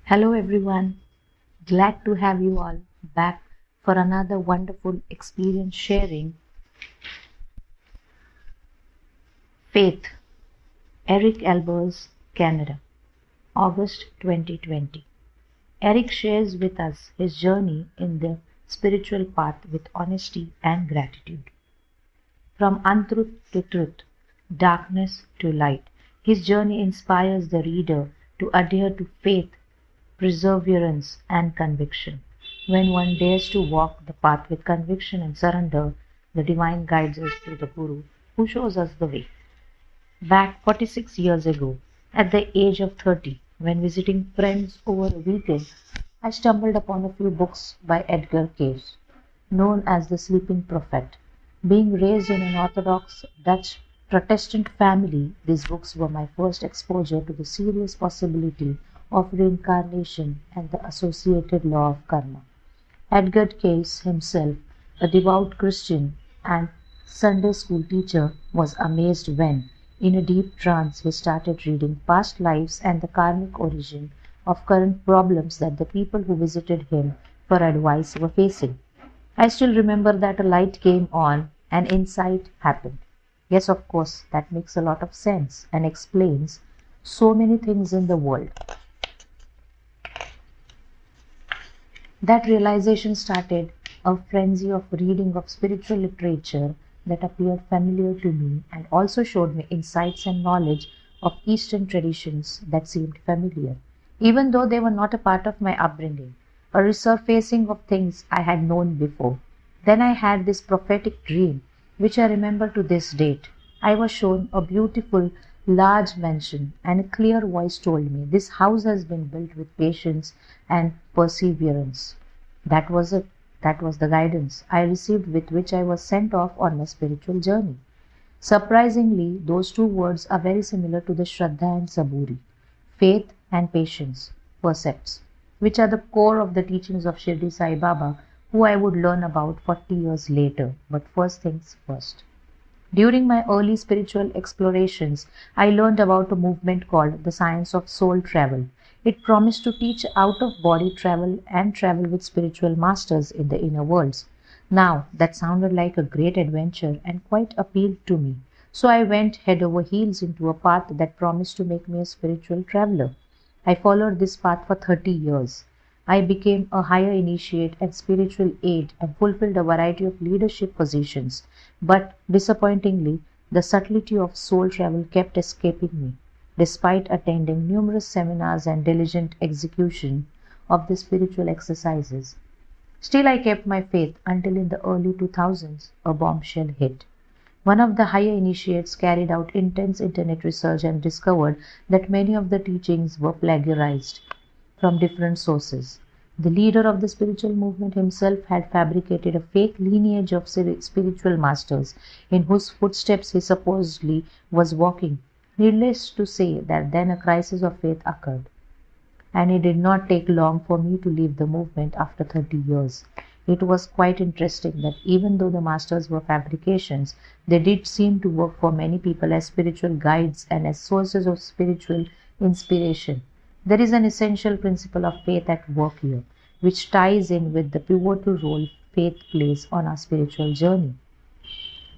Hello everyone, glad to have you all back for another wonderful experience sharing. Faith, Eric Albers, Canada, August 2020. Eric shares with us his journey in the spiritual path with honesty and gratitude. From untruth to truth, darkness to light, his journey inspires the reader to adhere to faith, perseverance, and conviction. When one dares to walk the path with conviction and surrender, the divine guides us to the Guru who shows us the way. Back 46 years ago, at the age of 30, when visiting friends over a weekend, I stumbled upon a few books by Edgar Cayce, known as the Sleeping Prophet. Being raised in an Orthodox Dutch Protestant family, these books were my first exposure to the serious possibility of reincarnation and the associated law of karma. Edgar Cayce himself, a devout Christian and Sunday school teacher, was amazed when, in a deep trance, he started reading past lives and the karmic origin of current problems that the people who visited him for advice were facing. I still remember that a light came on and insight happened. Yes, of course, that makes a lot of sense and explains so many things in the world. That realization started a frenzy of reading of spiritual literature that appeared familiar to me and also showed me insights and knowledge of Eastern traditions that seemed familiar, even though they were not a part of my upbringing, a resurfacing of things I had known before. Then I had this prophetic dream, which I remember to this date. I was shown a beautiful, large mansion, and a clear voice told me, "This house has been built with patience and perseverance." That was it. That was the guidance I received with which I was sent off on my spiritual journey. Surprisingly, those two words are very similar to the Shraddha and Saburi, faith and patience, percepts, which are the core of the teachings of Shirdi Sai Baba, who I would learn about 40 years later. But first things first. During my early spiritual explorations, I learned about a movement called the Science of Soul Travel. It promised to teach out of body travel and travel with spiritual masters in the inner worlds. Now, that sounded like a great adventure and quite appealed to me. So I went head over heels into a path that promised to make me a spiritual traveler. I followed this path for 30 years. I became a higher initiate and spiritual aide and fulfilled a variety of leadership positions. But disappointingly, the subtlety of soul travel kept escaping me, despite attending numerous seminars and diligent execution of the spiritual exercises. Still, I kept my faith until in the early 2000s a bombshell hit. One of the higher initiates carried out intense internet research and discovered that many of the teachings were plagiarized from different sources. The leader of the spiritual movement himself had fabricated a fake lineage of spiritual masters in whose footsteps he supposedly was walking. Needless to say that then a crisis of faith occurred, and it did not take long for me to leave the movement after 30 years. It was quite interesting that even though the masters were fabrications, they did seem to work for many people as spiritual guides and as sources of spiritual inspiration. There is an essential principle of faith at work here, which ties in with the pivotal role faith plays on our spiritual journey.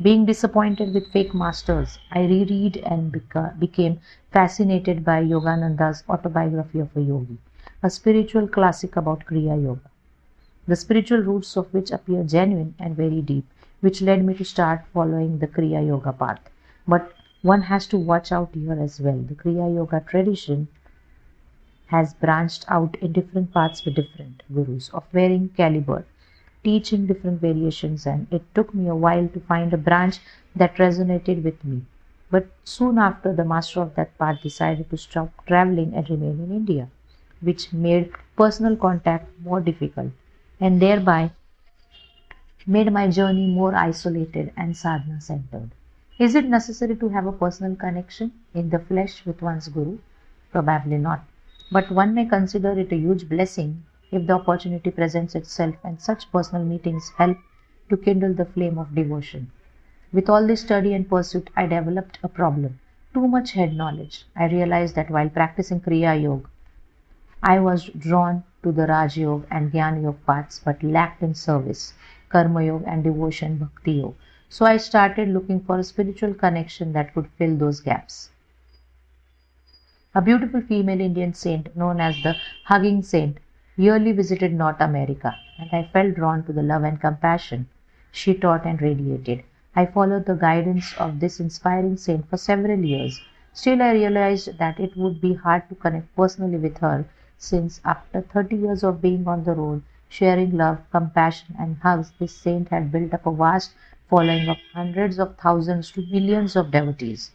Being disappointed with fake masters, I reread and became fascinated by Yogananda's Autobiography of a Yogi, a spiritual classic about Kriya Yoga, the spiritual roots of which appear genuine and very deep, which led me to start following the Kriya Yoga path. But one has to watch out here as well. The Kriya Yoga tradition has branched out in different paths with different gurus of varying caliber, teaching different variations, and it took me a while to find a branch that resonated with me. But soon after, the master of that path decided to stop traveling and remain in India, which made personal contact more difficult and thereby made my journey more isolated and sadhana centered. Is it necessary to have a personal connection in the flesh with one's guru? Probably not. But one may consider it a huge blessing if the opportunity presents itself, and such personal meetings help to kindle the flame of devotion. With all this study and pursuit, I developed a problem: too much head knowledge. I realized that while practicing Kriya Yoga, I was drawn to the Raj Yoga and Jnana Yoga paths but lacked in service, Karma Yoga and devotion Bhakti Yoga. So I started looking for a spiritual connection that could fill those gaps. A beautiful female Indian saint known as the Hugging Saint yearly visited North America, and I felt drawn to the love and compassion she taught and radiated. I followed the guidance of this inspiring saint for several years. Still, I realized that it would be hard to connect personally with her, since after 30 years of being on the road, sharing love, compassion, and hugs, this saint had built up a vast following of hundreds of thousands to millions of devotees.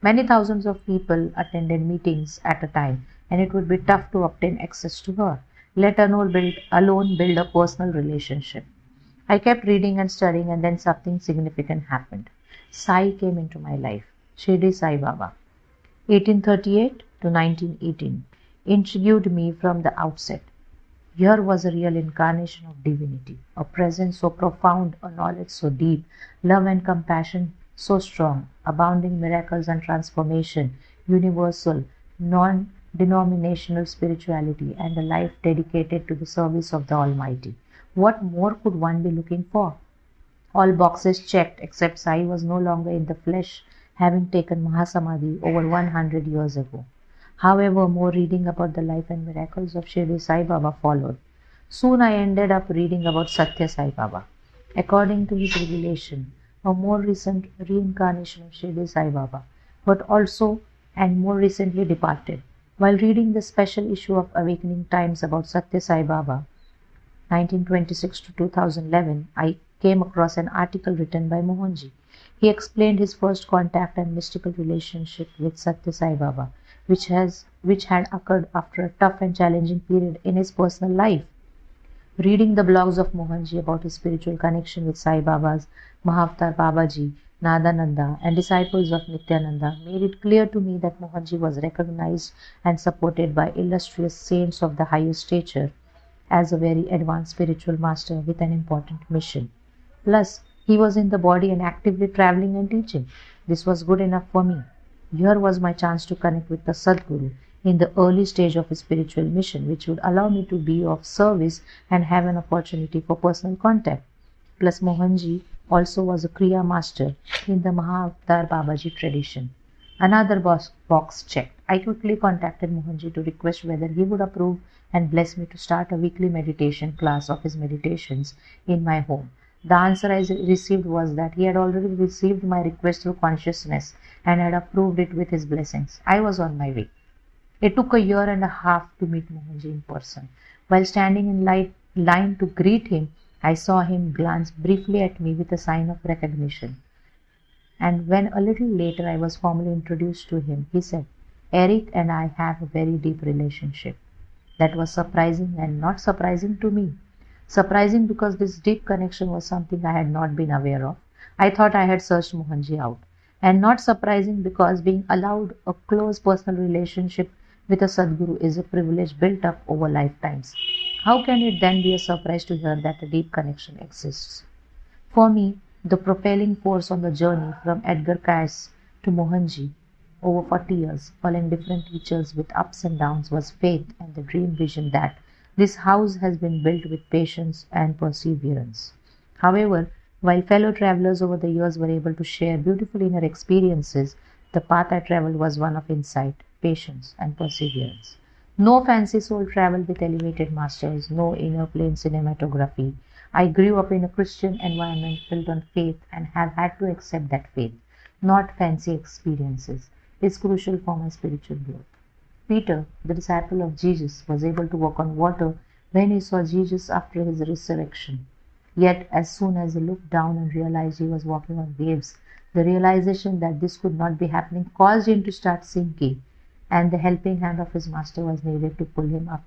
Many thousands of people attended meetings at a time, and it would be tough to obtain access to her, let alone build a personal relationship. I kept reading and studying, and then something significant happened. Sai came into my life. Shirdi Sai Baba, 1838 to 1918, intrigued me from the outset. Here was a real incarnation of divinity, a presence so profound, a knowledge so deep, love and compassion so strong, abounding miracles and transformation, universal, non denominational spirituality, and a life dedicated to the service of the Almighty. What more could one be looking for? All boxes checked, except Sai was no longer in the flesh, having taken Mahasamadhi over 100 years ago. However, more reading about the life and miracles of Shirdi Sai Baba followed. Soon I ended up reading about Satya Sai Baba. According to his revelation, a more recent reincarnation of Shirdi Sai Baba, but also and more recently departed. While reading the special issue of Awakening Times about Satya Sai Baba, 1926 to 2011, I came across an article written by Mohanji. He explained his first contact and mystical relationship with Satya Sai Baba, which had occurred after a tough and challenging period in his personal life. Reading the blogs of Mohanji about his spiritual connection with Sai Babas, Mahavatar Babaji, Nadananda, and disciples of Nityananda made it clear to me that Mohanji was recognized and supported by illustrious saints of the highest stature as a very advanced spiritual master with an important mission. Plus, he was in the body and actively traveling and teaching. This was good enough for me. Here was my chance to connect with the Sadguru in the early stage of his spiritual mission, which would allow me to be of service and have an opportunity for personal contact. Plus, Mohanji also was a Kriya master in the Mahavatar Babaji tradition. Another box checked. I quickly contacted Mohanji to request whether he would approve and bless me to start a weekly meditation class of his meditations in my home. The answer I received was that he had already received my request through consciousness and had approved it with his blessings. I was on my way. It took a year and a half to meet Mohanji in person. While standing in line to greet him, I saw him glance briefly at me with a sign of recognition. And when a little later I was formally introduced to him, he said, "Eric and I have a very deep relationship." That was surprising and not surprising to me. Surprising because this deep connection was something I had not been aware of. I thought I had searched Mohanji out. And not surprising because being allowed a close personal relationship with a Sadguru is a privilege built up over lifetimes. How can it then be a surprise to hear that a deep connection exists? For me, the propelling force on the journey from Edgar Cayce to Mohanji over 40 years, following different teachers with ups and downs, was faith and the dream vision that this house has been built with patience and perseverance. However, while fellow travelers over the years were able to share beautiful inner experiences, the path I traveled was one of insight, patience, and perseverance. No fancy soul travel with elevated masters, no inner plane cinematography. I grew up in a Christian environment built on faith and have had to accept that faith, not fancy experiences, is crucial for my spiritual growth. Peter, the disciple of Jesus, was able to walk on water when he saw Jesus after his resurrection. Yet, as soon as he looked down and realized he was walking on waves, the realization that this could not be happening caused him to start sinking, and the helping hand of his master was needed to pull him up.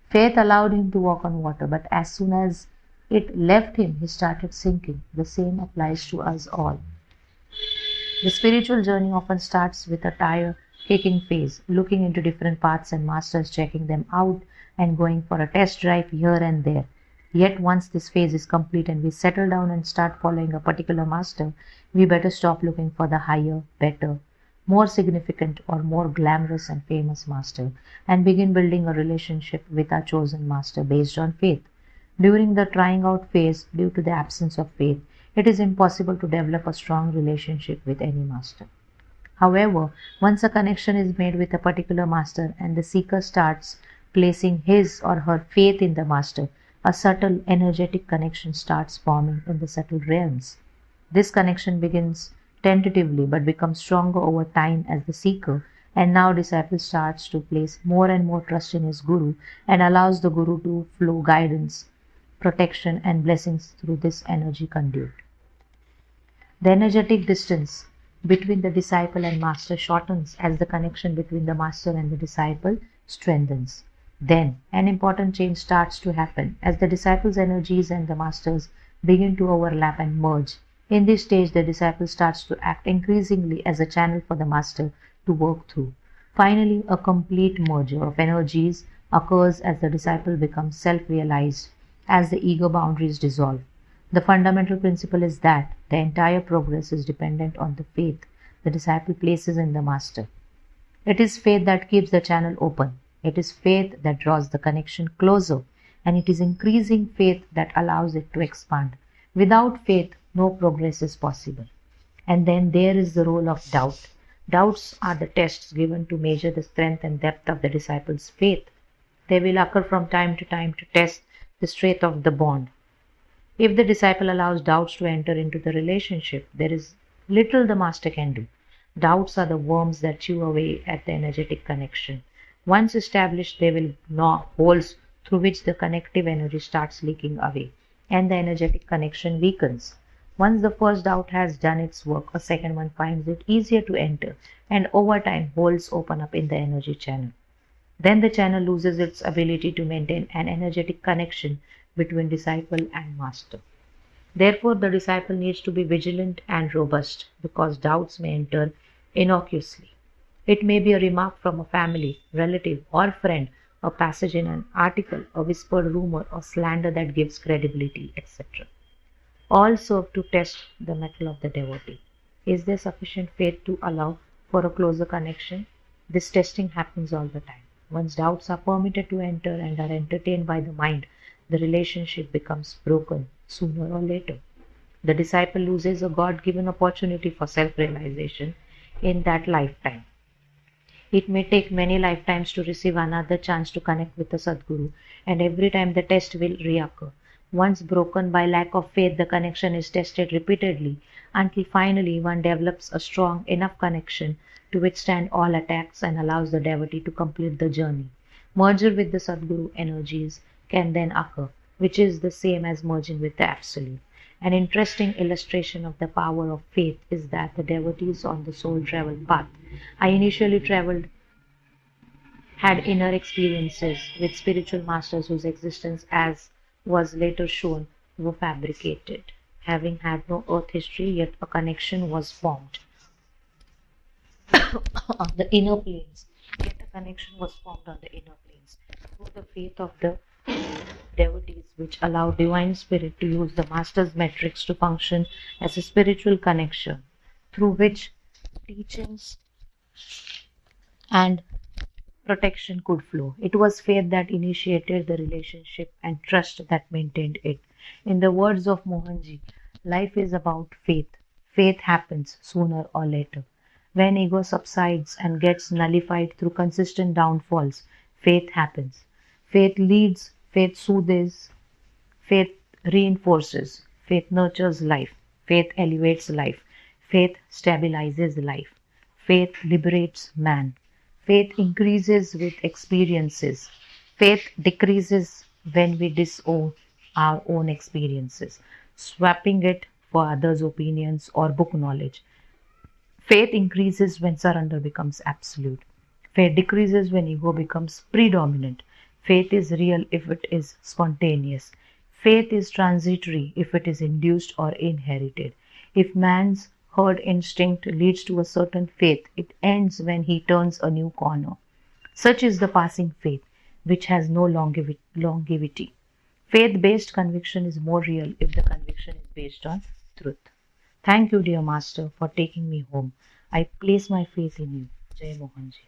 Faith allowed him to walk on water, but as soon as it left him, he started sinking. The same applies to us all. The spiritual journey often starts with a tire kicking phase, looking into different paths and masters, checking them out and going for a test drive here and there. Yet once this phase is complete and we settle down and start following a particular master, we better stop looking for the higher, better, more significant or more glamorous and famous master, and begin building a relationship with our chosen master based on faith. During the trying out phase, due to the absence of faith, it is impossible to develop a strong relationship with any master. However, once a connection is made with a particular master and the seeker starts placing his or her faith in the master, a subtle energetic connection starts forming in the subtle realms. This connection begins tentatively but becomes stronger over time as the seeker and now disciple starts to place more and more trust in his guru and allows the guru to flow guidance, protection and blessings through this energy conduit. The energetic distance between the disciple and master shortens as the connection between the master and the disciple strengthens. Then, an important change starts to happen as the disciple's energies and the master's begin to overlap and merge. In this stage, the disciple starts to act increasingly as a channel for the master to work through. Finally, a complete merger of energies occurs as the disciple becomes self realized, as the ego boundaries dissolve. The fundamental principle is that the entire progress is dependent on the faith the disciple places in the master. It is faith that keeps the channel open. It is faith that draws the connection closer, and it is increasing faith that allows it to expand. Without faith, no progress is possible. And then there is the role of doubt. Doubts are the tests given to measure the strength and depth of the disciple's faith. They will occur from time to time to test the strength of the bond. If the disciple allows doubts to enter into the relationship, there is little the master can do. Doubts are the worms that chew away at the energetic connection. Once established, they will gnaw holes through which the connective energy starts leaking away, and the energetic connection weakens. Once the first doubt has done its work, a second one finds it easier to enter, and over time, holes open up in the energy channel. Then the channel loses its ability to maintain an energetic connection between disciple and master. Therefore, the disciple needs to be vigilant and robust because doubts may enter innocuously. It may be a remark from a family, relative, or friend, a passage in an article, a whispered rumor, or slander that gives credibility, etc. All serve to test the mettle of the devotee. Is there sufficient faith to allow for a closer connection? This testing happens all the time. Once doubts are permitted to enter and are entertained by the mind, the relationship becomes broken sooner or later. The disciple loses a God given opportunity for self realization in that lifetime. It may take many lifetimes to receive another chance to connect with the Sadguru, and every time the test will reoccur. Once broken by lack of faith, the connection is tested repeatedly until finally one develops a strong enough connection to withstand all attacks and allows the devotee to complete the journey. Merger with the Sadguru energies can then occur, which is the same as merging with the Absolute. An interesting illustration of the power of faith is that the devotees on the soul travel path. I initially had inner experiences with spiritual masters whose existence, as was later shown, were fabricated. Having had no earth history, yet a connection was formed on the inner planes. Yet a connection was formed on the inner planes through the faith of the devotees, which allow divine spirit to use the master's metrics to function as a spiritual connection through which teachings and protection could flow. It was faith that initiated the relationship and trust that maintained it. In the words of Mohanji, life is about faith. Faith happens sooner or later. When ego subsides and gets nullified through consistent downfalls, faith happens. Faith leads, faith soothes, faith reinforces, faith nurtures life, faith elevates life, faith stabilizes life, faith liberates man. Faith increases with experiences. Faith decreases when we disown our own experiences, swapping it for others' opinions or book knowledge. Faith increases when surrender becomes absolute. Faith decreases when ego becomes predominant. Faith is real if it is spontaneous. Faith is transitory if it is induced or inherited. If man's herd instinct leads to a certain faith, it ends when he turns a new corner. Such is the passing faith, which has no longevity. Faith-based conviction is more real if the conviction is based on truth. Thank you, dear Master, for taking me home. I place my faith in you. Jai Mohanji.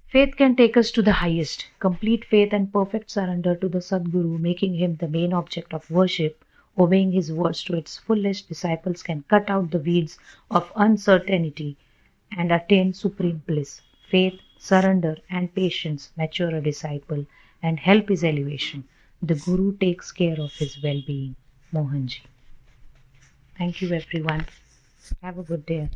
Faith can take us to the highest. Complete faith and perfect surrender to the Sadguru, making him the main object of worship, obeying his words to its fullest, disciples can cut out the weeds of uncertainty and attain supreme bliss. Faith, surrender, and patience mature a disciple and help his elevation. The Guru takes care of his well being. Mohanji. Thank you, everyone. Have a good day.